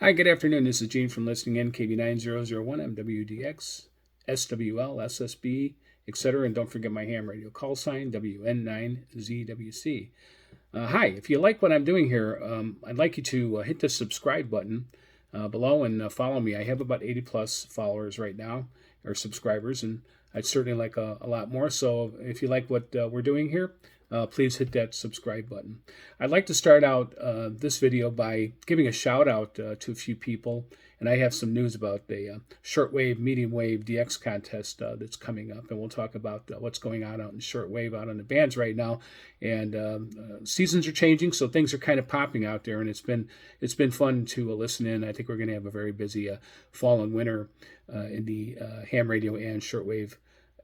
Hi, good afternoon. This is Gene from Listening In, KB9001, MWDX, SWL, SSB, etc. And don't forget my ham radio call sign, WN9ZWC. Hi, if you like what I'm doing here, I'd like you to hit the subscribe button below and follow me. I have about 80 plus followers right now, or subscribers, and I'd certainly like a lot more. So if you like what we're doing here, please hit that subscribe button. I'd like to start out this video by giving a shout out to a few people, and I have some news about the shortwave, medium wave DX contest that's coming up, and we'll talk about what's going on out in shortwave out on the bands right now. And seasons are changing, so things are kind of popping out there, and it's been fun to listen in. I think we're going to have a very busy fall and winter in the ham radio and shortwave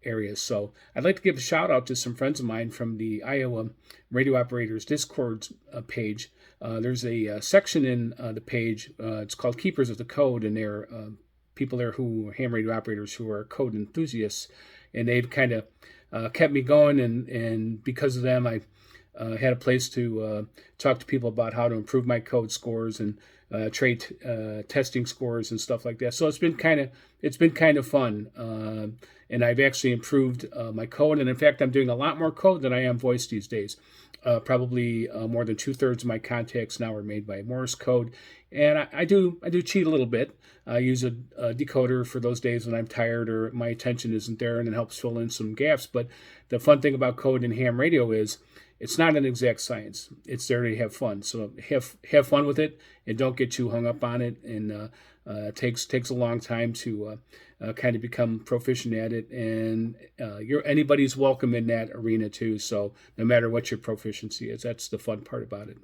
areas. So I'd like to give a shout out to some friends of mine from the Iowa Radio Operators Discord page. There's a section in the page. It's called Keepers of the Code, and there are people there who are ham radio operators who are code enthusiasts, and they've kind of kept me going. And because of them, I had a place to talk to people about how to improve my code scores and trade testing scores and stuff like that. So it's been kind of fun, and I've actually improved my code. And in fact, I'm doing a lot more code than I am voice these days. Probably more than 2/3 of my contacts now are made by Morse code, and I do cheat a little bit. I use a decoder for those days when I'm tired or my attention isn't there, and it helps fill in some gaps. But the fun thing about code and ham radio is it's not an exact science. It's there to have fun. So have fun with it, and don't get too hung up on it. And it takes a long time to kind of become proficient at it. And anybody's welcome in that arena too. So no matter what your proficiency is, that's the fun part about it.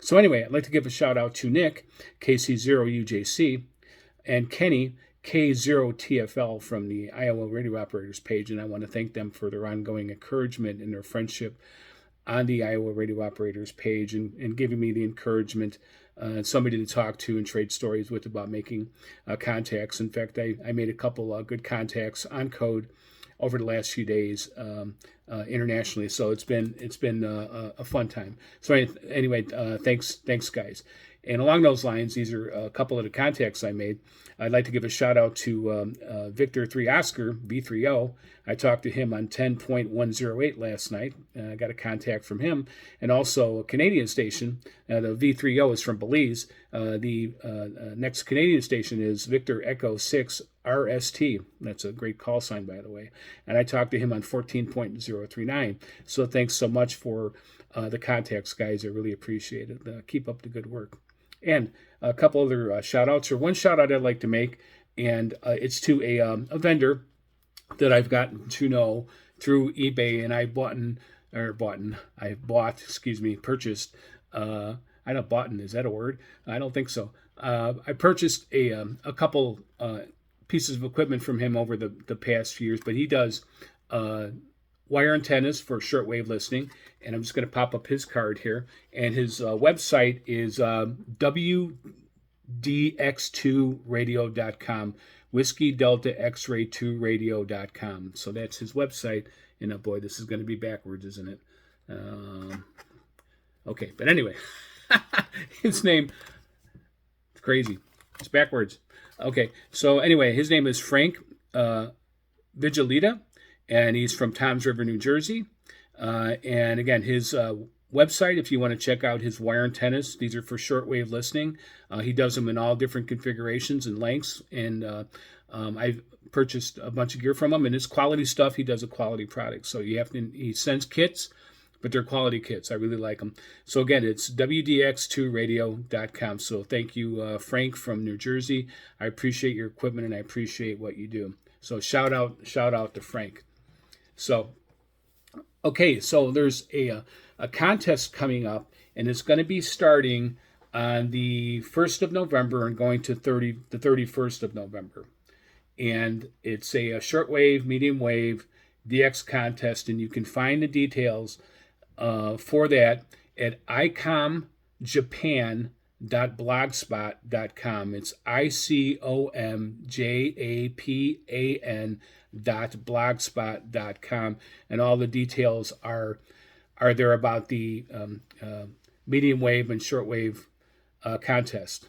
So anyway, I'd like to give a shout out to Nick, KC0UJC, and Kenny, K0TFL from the Iowa Radio Operators page. And I want to thank them for their ongoing encouragement and their friendship on the Iowa Radio Operators page, and giving me the encouragement and somebody to talk to and trade stories with about making contacts. In fact, I made a couple good contacts on code over the last few days internationally. So it's been a fun time. So anyway, thanks guys. And along those lines, these are a couple of the contacts I made. I'd like to give a shout out to Victor 3 Oscar, V3O. I talked to him on 10.108 last night. I got a contact from him. And also a Canadian station. The V3O is from Belize. The next Canadian station is Victor Echo 6 RST. That's a great call sign, by the way. And I talked to him on 14.039. So thanks so much for the contacts, guys. I really appreciate it. Keep up the good work. And a couple other shout outs, or one shout out I'd like to make, and it's to a vendor that I've gotten to know through eBay, and purchased. I don't bought, is that a word? I don't think so. I purchased a couple pieces of equipment from him over the past few years, but he does wire antennas for shortwave listening, and I'm just going to pop up his card here. And his website is WDX2radio.com, Whiskey Delta X-Ray 2 radio.com. So that's his website. And boy, this is going to be backwards, isn't it? Okay, but anyway, his name, it's crazy. It's backwards. Okay, so anyway, his name is Frank Vigilita, and he's from Toms River, New Jersey. And again, his website, if you want to check out his wire antennas, these are for shortwave listening. He does them in all different configurations and lengths. And I've purchased a bunch of gear from him, and it's quality stuff. He does a quality product. So he sends kits, but they're quality kits. I really like them. So again, it's WDX2radio.com. So thank you, Frank from New Jersey. I appreciate your equipment, and I appreciate what you do. So shout out to Frank. So, okay, so there's a contest coming up, and it's going to be starting on the 1st of November and going to the 31st of November. And it's a shortwave, medium wave DX contest, and you can find the details for that at icomjapan.blogspot.com. It's ICOMJAPAN.blogspot.com, and all the details are there about the medium wave and shortwave contest.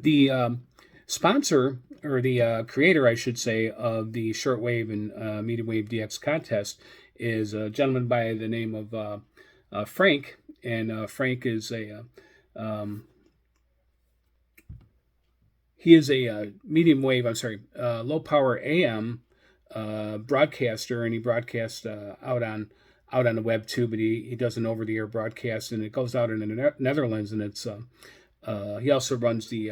The sponsor, or the creator, I should say, of the shortwave and MWDX contest is a gentleman by the name of Frank, and Frank is he is a medium wave, low power AM broadcaster, and he broadcasts out on the web too, but he does an over the air broadcast, and it goes out in the Netherlands, and it's he also runs the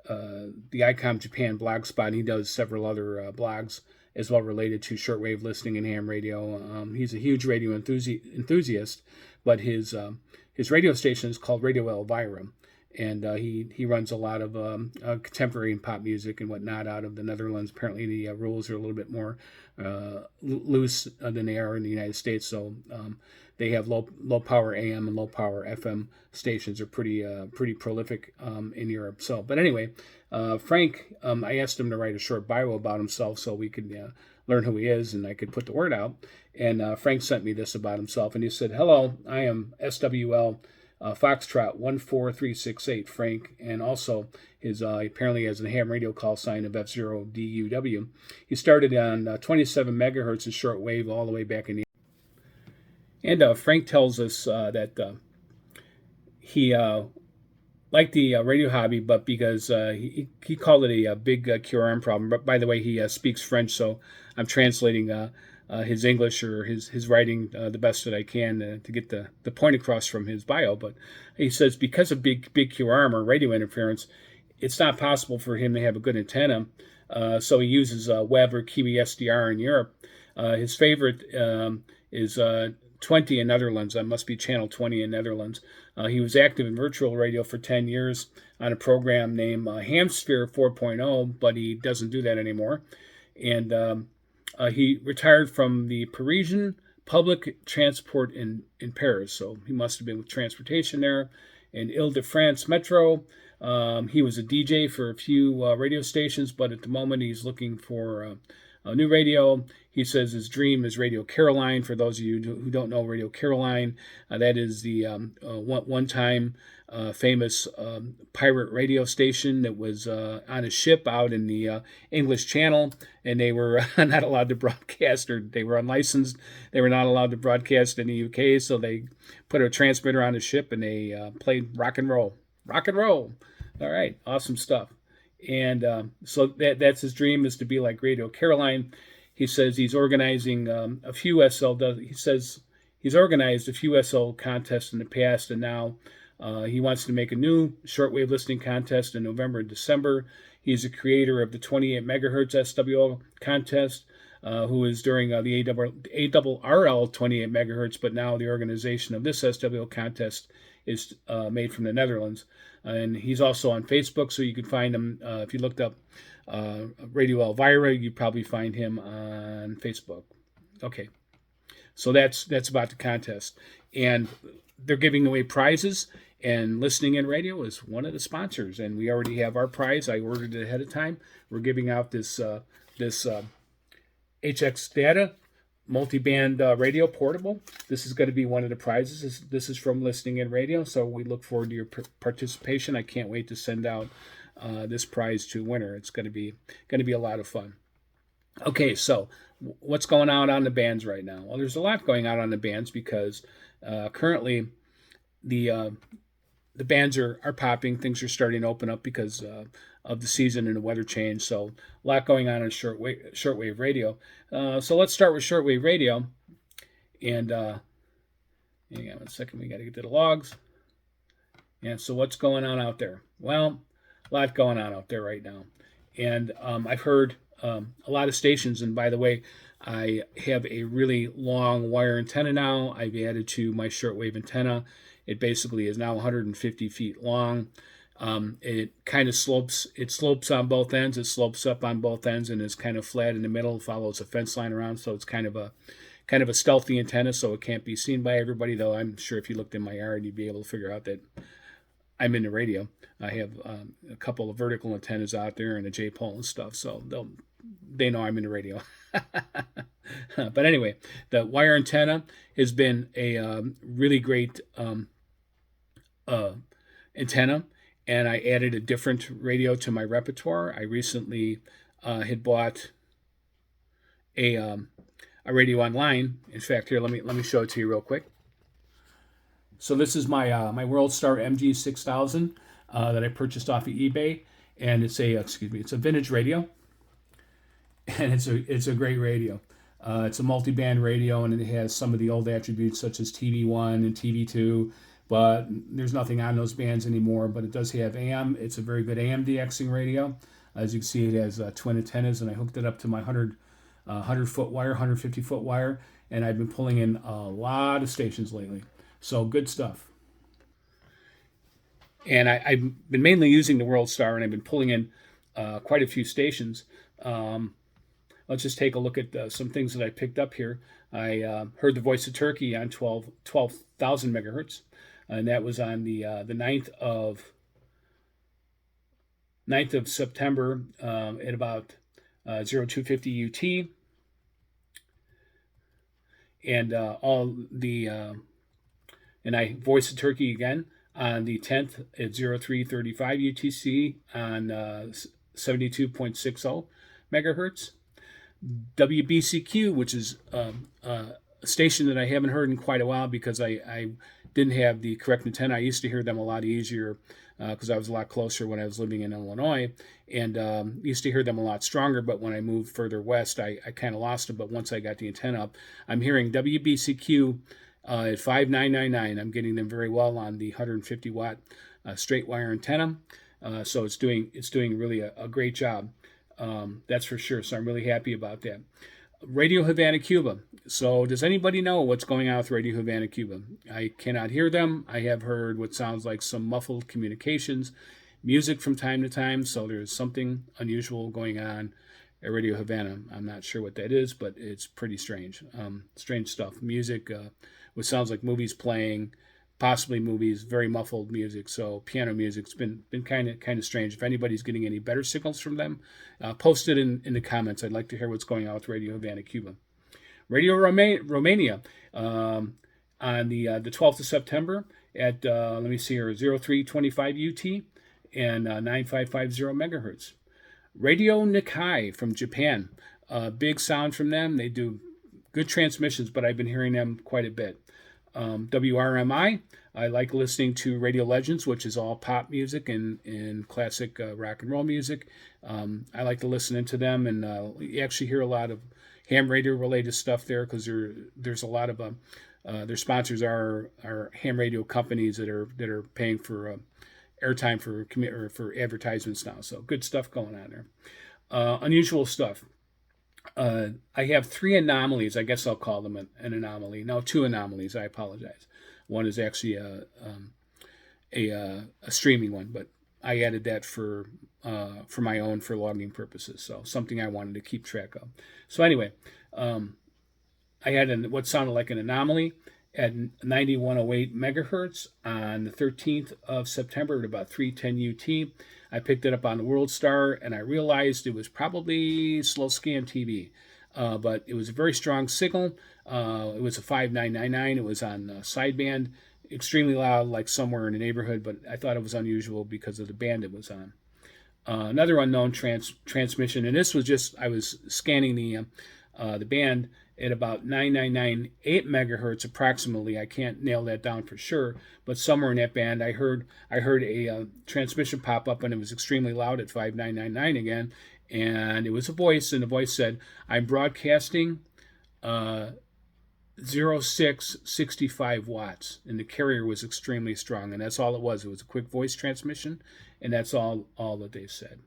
ICOM Japan blogspot, and he does several other blogs as well related to shortwave listening and ham radio. He's a huge radio enthusiast, but his radio station is called Radio Elvira, and he runs a lot of contemporary and pop music and whatnot out of the Netherlands. Apparently, the rules are a little bit more loose than they are in the United States, so they have low power AM and low power FM stations are pretty prolific in Europe. So, but anyway, Frank, I asked him to write a short bio about himself so we could learn who he is and I could put the word out. And Frank sent me this about himself, and he said, "Hello, I am SWL Foxtrot 14368 Frank," and also his apparently has a ham radio call sign of F0DUW. He started on 27 megahertz of shortwave all the way back in the. And Frank tells us that he liked the radio hobby, but because he called it a big QRM problem. But by the way, he speaks French, so I'm translating his English or his writing the best that I can to get the point across from his bio. But he says because of big QRM or radio interference, it's not possible for him to have a good antenna. So he uses Web or Kiwi SDR in Europe. His favorite is 20 in Netherlands. That must be channel 20 in Netherlands. He was active in virtual radio for 10 years on a program named Hamsphere 4.0, but he doesn't do that anymore. And he retired from the Parisian public transport in Paris. So he must have been with transportation there. In Ile-de-France Metro, he was a DJ for a few radio stations, but at the moment he's looking for a new radio. He says his dream is Radio Caroline. For those of you who don't know Radio Caroline, that is the one-time famous pirate radio station that was on a ship out in the English Channel, and they were not allowed to broadcast, or they were unlicensed. They were not allowed to broadcast in the UK, so they put a transmitter on the ship, and they played rock and roll. Rock and roll. All right, awesome stuff. And so that's his dream, is to be like Radio Caroline. He says he's organizing a few SL. He says he's organized a few SL contests in the past, and now he wants to make a new shortwave listening contest in November and December. He's a creator of the 28 megahertz SWL contest, who is during the ARRL 28 megahertz, but now the organization of this SWL contest is made from the Netherlands. And he's also on Facebook, so you can find him if you looked up Radio Elvira. You'd probably find him on Facebook. Okay, so that's about the contest, and they're giving away prizes. And Listening in Radio is one of the sponsors, and we already have our prize. I ordered it ahead of time. We're giving out this HX Data multi-band radio portable. This is going to be one of the prizes. This is from Listening in Radio, so we look forward to your participation. I can't wait to send out this prize to winner. It's going to be a lot of fun. Okay, so what's going on the bands right now? Well, there's a lot going on the bands because currently the bands are popping. Things are starting to open up because of the season and the weather change. So a lot going on in shortwave radio. So let's start with shortwave radio. And hang on 1 second. We got to get to the logs. And so what's going on out there? Well, a lot going on out there right now. And I've heard a lot of stations. And by the way, I have a really long wire antenna now. I've added to my shortwave antenna. It basically is now 150 feet long. It kind of slopes. It slopes on both ends. It slopes up on both ends and is kind of flat in the middle. Follows a fence line around, so it's kind of a stealthy antenna. So it can't be seen by everybody. Though I'm sure if you looked in my yard, you'd be able to figure out that I'm in the radio. I have a couple of vertical antennas out there and a J-pole and stuff, so they know I'm in the radio. But anyway, the wire antenna has been a really great antenna, and I added a different radio to my repertoire. I recently had bought a um, a radio online. In fact, here let me show it to you real quick. So this is my World Star MG6000 that I purchased off of eBay, and it's a vintage radio, and it's a great radio. It's a multi-band radio, and it has some of the old attributes such as TV1 and TV2, but there's nothing on those bands anymore. But it does have AM. It's a very good AM DXing radio. As you can see, it has twin antennas, and I hooked it up to my 100-foot wire, 150-foot wire, and I've been pulling in a lot of stations lately. So good stuff. And I've been mainly using the World Star, and I've been pulling in quite a few stations. Let's just take a look at some things that I picked up here. I heard the Voice of Turkey on 12,000 megahertz, and that was on the 9th of September at about 0250 UT, and and I Voice of Turkey again on the 10th at 0335 UTC on 72.60 megahertz. WBCQ, which is a station that I haven't heard in quite a while because I didn't have the correct antenna. I used to hear them a lot easier because I was a lot closer when I was living in Illinois, and used to hear them a lot stronger. But when I moved further west, I kind of lost them. But once I got the antenna up, I'm hearing WBCQ at 5999. I'm getting them very well on the 150 watt straight wire antenna. So it's doing really a great job. That's for sure. So I'm really happy about that. Radio Havana, Cuba. So does anybody know what's going on with Radio Havana, Cuba? I cannot hear them. I have heard what sounds like some muffled communications, music from time to time. So there's something unusual going on at Radio Havana. I'm not sure what that is, but it's pretty strange. Strange stuff. Music, what sounds like movies playing, possibly movies, very muffled music. So piano music's been kind of strange. If anybody's getting any better signals from them, post it in the comments. I'd like to hear what's going on with Radio Havana, Cuba. Radio Romania on the 12th of September at let me see here, 0325 UT and 9550 megahertz. Radio Nikkei from Japan. Big sound from them. They do good transmissions, but I've been hearing them quite a bit. WRMI, I like listening to Radio Legends, which is all pop music and classic rock and roll music. I like to listen into them, and you actually hear a lot of ham radio related stuff there because there's a lot of their sponsors are ham radio companies that are paying for airtime for advertisements now. So good stuff going on there. Unusual stuff. I have 3 anomalies. I guess I'll call them an anomaly. No, 2 anomalies. I apologize. One is actually a streaming one, but I added that for my own for logging purposes. So something I wanted to keep track of. So anyway, I had what sounded like an anomaly at 9108 megahertz on the 13th of September at about 310 UT. I picked it up on the World Star, and I realized it was probably slow scan TV, but it was a very strong signal. It was a 5999. It was on sideband, extremely loud, like somewhere in the neighborhood, but I thought it was unusual because of the band it was on. Another unknown transmission, and this was just, I was scanning the band at about 9998 megahertz approximately. I can't nail that down for sure, but somewhere in that band I heard a transmission pop up, and it was extremely loud at 5999 again, and it was a voice, and the voice said, "I'm broadcasting 0665 watts," and the carrier was extremely strong, and that's all it was. It was a quick voice transmission, and that's all that they said.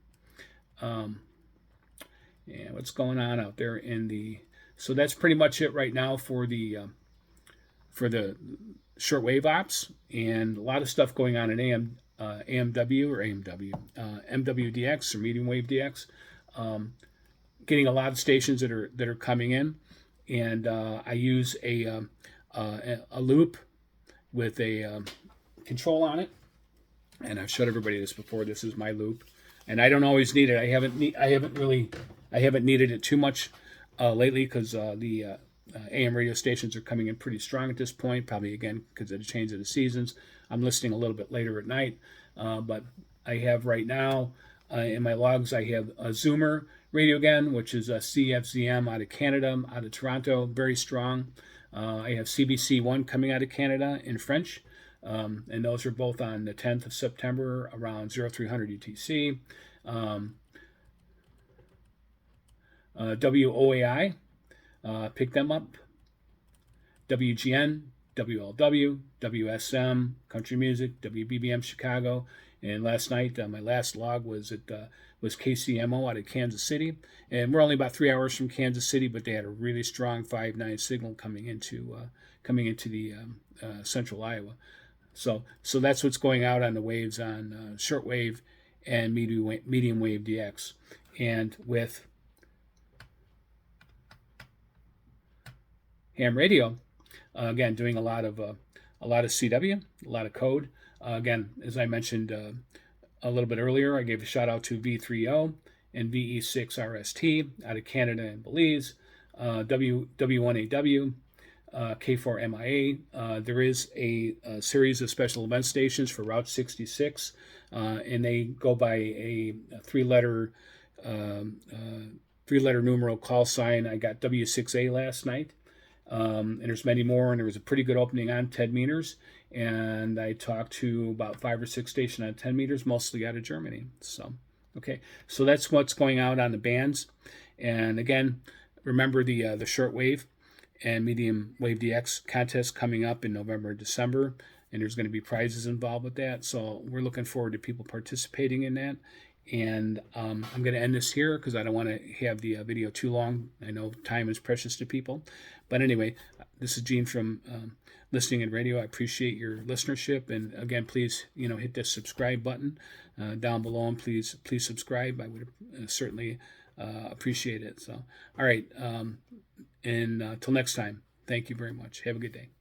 And what's going on out there in the... So that's pretty much it right now for the shortwave ops, and a lot of stuff going on in MWDX or medium wave DX. Getting a lot of stations that are coming in, and I use a loop with a control on it, and I've showed everybody this before. This is my loop, and I don't always need it. I haven't needed it too much lately because the AM radio stations are coming in pretty strong at this point, probably again because of the change of the seasons. I'm listening a little bit later at night, But I have right now in my logs, I have a Zoomer radio again, which is a CFZM out of Canada, out of Toronto, very strong. I have CBC1 coming out of Canada in French, and those are both on the 10th of September around 0300 UTC. WOAI, pick them up. WGN, WLW, WSM, Country Music, WBBM Chicago, and last night my last log was was KCMO out of Kansas City, and we're only about 3 hours from Kansas City, but they had a really strong 5.9 signal coming into the central Iowa. So that's what's going out on the waves on shortwave and medium wave DX, and with ham radio. Again, doing a lot of CW, a lot of code. Again, as I mentioned a little bit earlier, I gave a shout out to V30 and VE6RST out of Canada and Belize, W1AW, K4MIA. There is a series of special event stations for Route 66, and they go by a three-letter numeral call sign. I got W6A last night. And there's many more, and there was a pretty good opening on 10 meters, and I talked to about 5 or 6 stations on 10 meters, mostly out of Germany. So so that's what's going out on the bands. And again, remember the shortwave and medium wave DX contest coming up in November and December, and there's going to be prizes involved with that, so we're looking forward to people participating in that. And I'm going to end this here because I don't want to have the video too long. I know time is precious to people. But anyway, this is Gene from Listening in Radio. I appreciate your listenership. And again, please, hit the subscribe button down below, and please subscribe. I would certainly appreciate it. So, all right. And till next time, thank you very much. Have a good day.